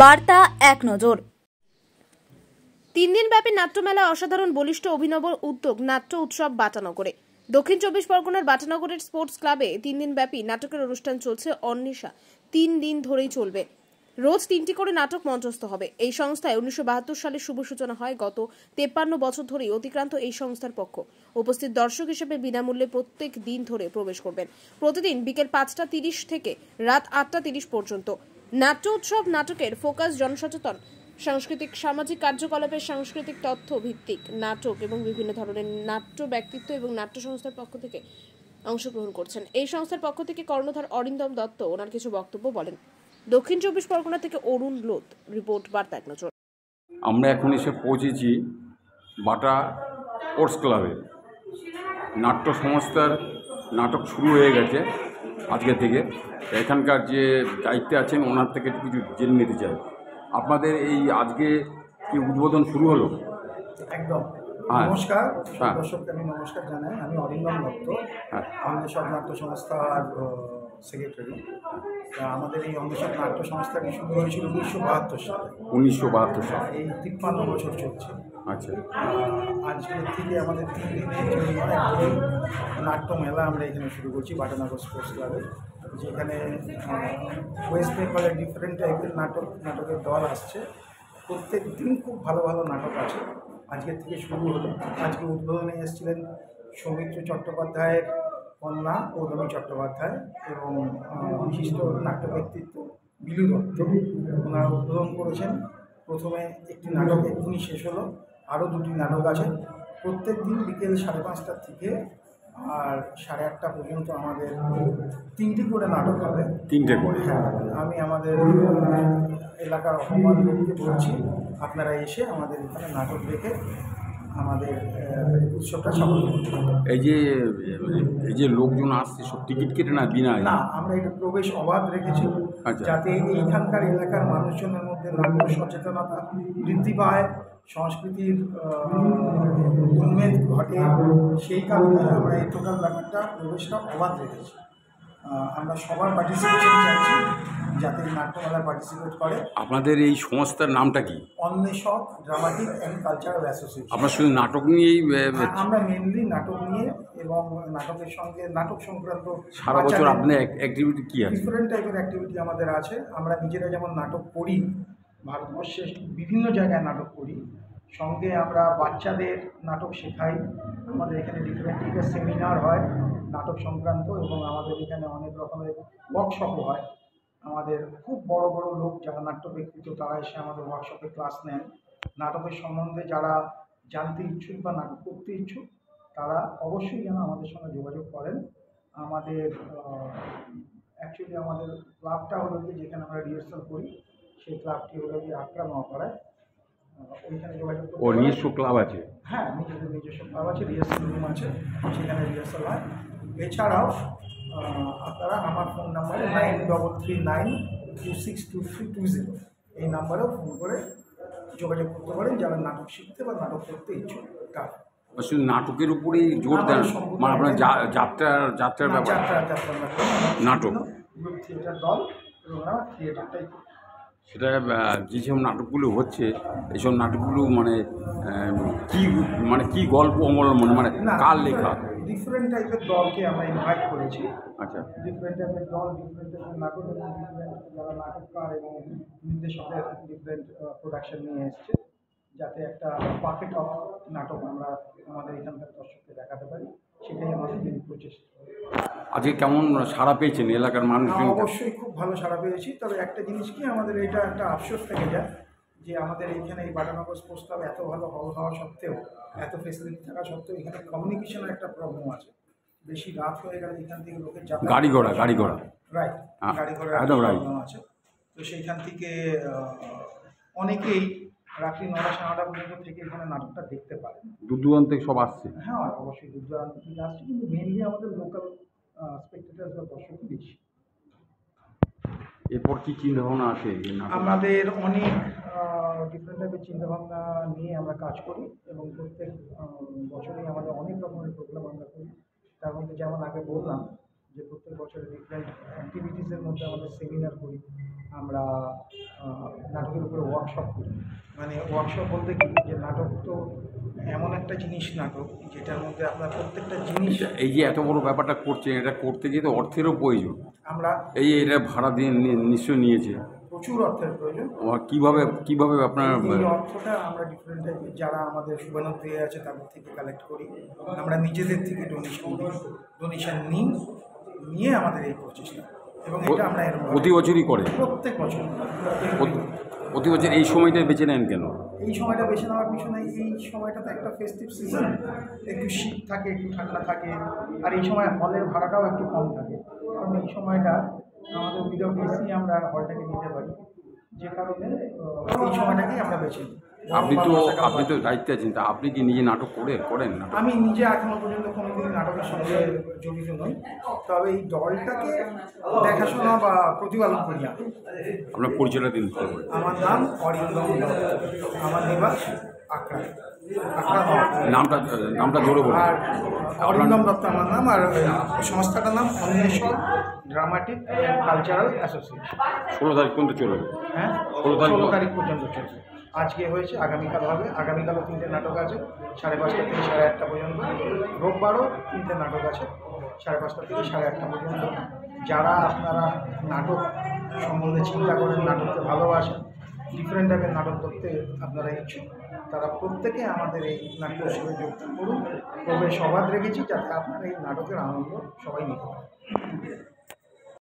বার্তা এক নজর। 3 দিনব্যাপী নাট্যমেলা অসাধারণ বলিষ্ঠ অভিনব উদ্যোগ নাট্য উৎসব বাটানগরে। দক্ষিণ 24 পরগনার বাটানগরের স্পোর্টস ক্লাবে 3 দিনব্যাপী নাটকের অনুষ্ঠান চলছে অন্বেষা। 3 দিন ধরেই চলবে। রোজ 3টি করে নাটক মঞ্চস্থ হবে। এই সংস্থায় 1972 সালে শুভ সূচনা হয়। গত 53 বছর ধরেই অতিক্রান্ত এই সংস্থার পক্ষ উপস্থিত দর্শক হিসেবে বিনামূল্যে প্রত্যেক দিন ধরে প্রবেশ করবেন। প্রতিদিন বিকেল 5:30 থেকে রাত 8:30 পর্যন্ত। নাট্য উৎসব নাটকের ফোকাস জনসচেতন, সাংস্কৃতিক সামাজিক কার্যকলাপের সাংস্কৃতিক তথ্য ভিত্তিক নাটক এবং বিভিন্ন ধরনের নাট্য ব্যক্তিত্ব এবং নাট্য সংস্থার পক্ষ থেকে অংশগ্রহণ করছেন। এই সংস্থার পক্ষ থেকে কর্ণধার অরিন্দম দত্ত ওনার কিছু বক্তব্য বলেন। দক্ষিণ 24 পরগনা থেকে অরুণ লোধ রিপোর্ট, বার্তা এক নজর। আমরা এখন এসে পৌঁছেছি বাটা স্পোর্টস ক্লাবে। নাট্য সংস্থার নাটক শুরু হয়ে গেছে আজকে থেকে। এখানকার যে দায়িত্বে আছেন ওনার থেকে কিছু জেনে নিতে চাই। আপনাদের এই আজকে কি উদ্বোধন শুরু হলো? একদম। হ্যাঁ, নমস্কার হ্যাঁ। দর্শককে আমি নমস্কার জানাই। আমি অরিন্দম দত্ত, অন্বেষক নাট্য সংস্থার সেক্রেটারি। আমাদের এই অন্বেষক নাট্য সংস্থাটি শুরু হয়েছিল 1972 সালে। 1972 সালে। এই 53 বছর চলছে। আচ্ছা। আজকের থেকে আমাদের 3 দিনের জন্য নাট্য মেলা আমরা এখানে শুরু করছি বাটানগর স্পোর্টস ক্লাবে, যেখানে ওয়েস্ট বেঙ্গলের ডিফারেন্ট টাইপের নাটকের দল আসছে। প্রত্যেক দিন খুব ভালো ভালো নাটক আছে। আজকের থেকে শুরু হলো। আজকে উদ্বোধনে এসেছিলেন সৌমিত্র চট্টোপাধ্যায়ের কন্যা পৌলমী চট্টোপাধ্যায় এবং বিশিষ্ট নাট্য ব্যক্তিত্ব বিলু দত্ত। ওনারা উদ্বোধন করেছেন। প্রথমে একটি নাটক এক্ষুনি শেষ হলো, আরও 2টি নাটক আছে। প্রত্যেক দিন বিকেল 5:30 থেকে আর 8:30 পর্যন্ত আমাদের 3টি করে নাটক হবে। 3টে করে? হ্যাঁ, আমি আমাদের এলাকার অপমান লোককে বলছি, আপনারা এসে আমাদের এখানে নাটক দেখে আমাদের উৎসবটা সফল করুন। এই যে লোকজন আসছে সব টিকিট কেটে না বিনা? না, আমরা এটা প্রবেশ অবাধ রেখেছি, আচ্ছা। যাতে এইখানকার এলাকার মানুষজনের মধ্যে নাট্য সচেতনতা বৃদ্ধি পায়, সংস্কৃতির উন্মেদ ঘটে। সেই কারণে আমরা এই টোটাল ব্যাপারটা প্রবেশটা অবাধ রেখেছি। আমরা সবার পার্টিসিপেশন চাইছি, যাতে নাট্যমেলায় পার্টিসিপেট করে। আপনাদের এই সংস্থার নামটা কি? অন্বেষক ড্রামাটিক অ্যান্ড কালচারাল অ্যাসোসিয়েশন। আপনার শুধু নাটক নিয়েই? আমরা মেনলি নাটক নিয়ে এবং নাটকের সঙ্গে নাটক সংক্রান্ত সারা বছর আপনার অ্যাক্টিভিটি কী আছে? ডিফারেন্ট টাইপের অ্যাক্টিভিটি আমাদের আছে। আমরা নিজেরা যেমন নাটক করি, ভারতবর্ষের বিভিন্ন জায়গায় নাটক করি, সঙ্গে আমরা বাচ্চাদের নাটক শেখাই। আমাদের এখানে ডিফারেন্ট টাইপের সেমিনার হয় নাটক সংক্রান্ত, এবং আমাদের এখানে অনেক রকমের ওয়ার্কশপও হয়। আমাদের খুব বড় বড় লোক যারা নাট্য ব্যক্তিত্ব তারা এসে আমাদের ওয়ার্কশপে ক্লাস নেন। নাটকের সম্বন্ধে যারা জানতে ইচ্ছুক বা নাটক করতে ইচ্ছুক তারা অবশ্যই যেন আমাদের সঙ্গে যোগাযোগ করেন। আমাদের অ্যাকচুয়ালি আমাদের ক্লাবটা হলো কি, যেখানে আমরা রিহার্সাল করি, সেই ক্লাবটি হলো কি আক্রা নওপাড়ায়। ওইখানে যোগাযোগ করতে। ও নিজস্ব ক্লাব আছে? হ্যাঁ, নিজস্ব ক্লাব আছে, রিহার্সাল রুম আছে, সেখানে রিহার্সাল হয়। এছাড়াও আপনারা আমার ফোন নাম্বারে 9339262320 এই নাম্বারেও ফোন করে যোগাযোগ করতে পারেন, যারা নাটক শিখতে বা নাটক করতে ইচ্ছুক তারা। শুধু নাটকের উপরেই জোর দেন? মানে আপনার যাত্রার ব্যাপার? নাটক গ্রুপ থিয়েটার দল এবং আমরা থিয়েটারটাই। সেটা যেসব নাটকগুলো হচ্ছে এইসব নাটকগুলো মানে কি গল্প অবলম্বন, মানে কার লেখা? ডিফারেন্ট টাইপের দলকে আমরা ইনভাইট করেছি। আচ্ছা। ডিফারেন্ট টাইপের দল, ডিফারেন্ট টাইপের নাটক এবং ডিফারেন্ট যারা নাটককার এবং নির্দেশকের ডিফারেন্ট প্রোডাকশন নিয়ে এসছে, যাতে একটা পারফেক্ট অফ নাটক আমরা আমাদের এখানকার দর্শককে দেখাতে পারি, সেটাই আমাদের মেন প্রচেষ্টা। আজকে কেমন সাড়া পেয়েছেন এলাকার মানুষজন? অবশ্যই খুব ভালো সাড়া পেয়েছি। তবে একটা জিনিস কি, আমাদের এটা একটা আফসোস থেকে যায় যে আমাদের এইখানে এই বাটানগর স্পোর্টস ক্লাব এত ভালো হল হওয়া সত্ত্বেও, এত ফেসিলিটি থাকা সত্ত্বেও এখানে কমিউনিকেশনের একটা প্রবলেম আছে। বেশি রাত হয়ে গেলে এখান থেকে লোকের গাড়ি ঘোড়া রাইট, হ্যাঁ, গাড়ি ঘোড়ার একদম রাইট প্রবলেম আছে। তো সেইখান থেকে অনেকেই রাত্রি 9টা 9:30 পর্যন্ত থেকে এখানে নাটকটা দেখতে পারে। দূর দূরান্ত থেকে সব আসছে? হ্যাঁ, অবশ্যই দূর দূরান্ত থেকে আসছে, কিন্তু মেনলি আমাদের লোকাল স্পেক্টেটার্স বা দর্শক বেশি। এরপর কি চিন্তাভাবনা আছে? আমাদের অনেক ডিফারেন্ট টাইপের চিন্তাভাবনা নিয়ে আমরা কাজ করি, এবং প্রত্যেক বছরই আমাদের অনেক রকমের প্রোগ্রাম আমরা করি। তার মধ্যে যেমন আগে বললাম যে প্রত্যেক বছর ডিফারেন্ট অ্যাক্টিভিটিসের মধ্যে আমাদের সেমিনার করি, আমরা নাটকের উপরে ওয়ার্কশপ করি। মানে ওয়ার্কশপ বলতে কি, যে নাটক তো এমন একটা জিনিস, নাটক যেটার মধ্যে আপনার প্রত্যেকটা জিনিস, এই যে এত বড় ব্যাপারটা করছেন, এটা করতে গিয়ে তো অর্থেরও প্রয়োজন। আমরা এই যে এটা ভাড়া দিয়ে নিশ্চয়ই নিয়েছে, প্রচুর অর্থের প্রয়োজন। কিভাবে আপনার এই অর্থটা আমরা ডিফারেন্ট টাইপের, যারা আমাদের শুভানুদ্ধি আছে তাদের থেকে কালেক্ট করি, আমরা নিজেদের থেকে ডোনেশন নিয়ে আমাদের এই প্রচেষ্টা, এবং এটা আমরা প্রতি বছরই করে? প্রত্যেক বছর। প্রতি বছর এই সময়টা বেছে নেন কেন? এই সময়টা বেছে নেওয়ার পিছনে, এই সময়টাতে একটা ফেস্টিভ সিজন, একটু শীত থাকে, একটু ঠান্ডা থাকে, আর এই সময় হলের ভাড়াটাও একটু কম থাকে, কারণ এই সময়টা আমাদের উইদাউট এসি আমরা হলটাকে নিতে পারি, যে কারণে এই সময়টাকেই আমরা বেছে নিই। আপনি তো দায়িত্বে আছেন, তা আপনি কি নিজে নাটক করেন না? আমি নিজে এখনো পর্যন্ত কোনোদিন নাটকের সঙ্গে জড়িত নই, তবে এই দলটাকে দেখাশোনা বা প্রতিপালন করি আমি। আপনার পরিচয়টা দিন। আমার নাম অরিন্দম দত্ত, আমার নিবাস আকড়া। নামটা জোরে বলুন। আর অরিন্দম দত্ত আমার নাম, আর সংস্থাটার নাম অন্বেষণ ড্রামাটিক কালচারাল অ্যাসোসিয়েশন। 16 তারিখ পর্যন্ত চলবে? হ্যাঁ, 16 তারিখ পর্যন্ত চলবে। আজকে হয়েছে, আগামীকাল হবে। আগামীকালও 3টে নাটক আছে, 5:30 থেকে 8:30 পর্যন্ত। রোববারও 3টে নাটক আছে, 5:30 থেকে 8:30 পর্যন্ত। যারা আপনারা নাটক সম্বন্ধে চিন্তা করেন, নাটককে ভালোবাসেন, ডিফারেন্ট টাইপের নাটক করতে আপনারা ইচ্ছুক, তারা প্রত্যেকে আমাদের এই নাট্য উৎসবে যোগদান করুন। প্রবেশ অবাধ রেখেছি, যাতে আপনারা এই নাটকের আনন্দ সবাই নিতে পারেন।